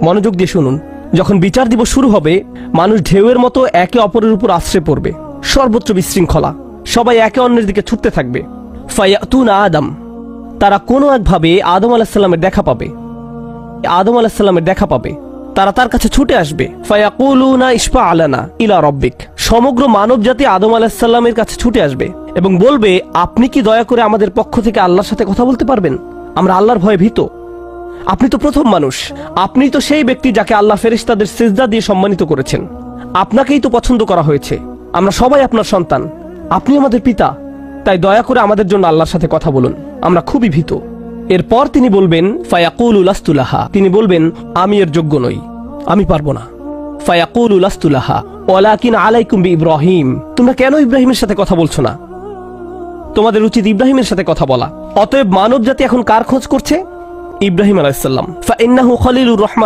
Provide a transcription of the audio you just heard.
মনোযোগ দিয়ে শুনুন। যখন বিচার দিবস শুরু হবে, মানুষ ঢেউয়ের মতো একে অপরের উপর আশ্রে পড়বে, সর্বত্র বিশৃঙ্খলা, সবাই একে অন্যের দিকে ছুটতে থাকবে। ফায়াতুনা আদম, তারা কোনো একভাবে আদম আলাইহিসসালামের দেখা পাবে। আদম আলাইহিসসালামের দেখা পাবে, তারা তার কাছে ছুটে আসবে। ফায়াকুলুনা ইশফা আলানা ইলা রব্বিক, সমগ্র মানব জাতি আদম আলাইহিসসালামের কাছে ছুটে আসবে এবং বলবে, আপনি কি দয়া করে আমাদের পক্ষ থেকে আল্লাহর সাথে কথা বলতে পারবেন? আমরা আল্লাহর ভয়ে ভীত। আপনি তো প্রথম মানুষ, আপনি তো সেই ব্যক্তি যাকে আল্লাহ ফেরেশতাদের সিজদা দিয়ে সম্মানিত করেছেন, আপনাকেই তো পছন্দ করা হয়েছে। আমরা সবাই আপনার সন্তান, আপনি আমাদের পিতা, তাই দয়া করে আমাদের জন্য আল্লাহর সাথে কথা বলুন, আমরা খুবই ভীত। এরপর তিনি বলবেন, ফায়াকুলু লাস্তু লাহা, তিনি বলবেন, আমি এর যোগ্য নই, আমি পারবো না। ফায়াকুলু লাস্তু লাহা ওয়ালাকিন আলাইকুম বিইব্রাহিম, তোমরা কেন ইব্রাহিমের সাথে কথা বলছো না? তোমাদের উচিত ইব্রাহিমের সাথে কথা বলা। অতএব মানব জাতি এখন কার খোঁজ করছে? ইব্রাহিম আলাইহিস সালাম। ফাইন্নাহু খলিলুর রহমান।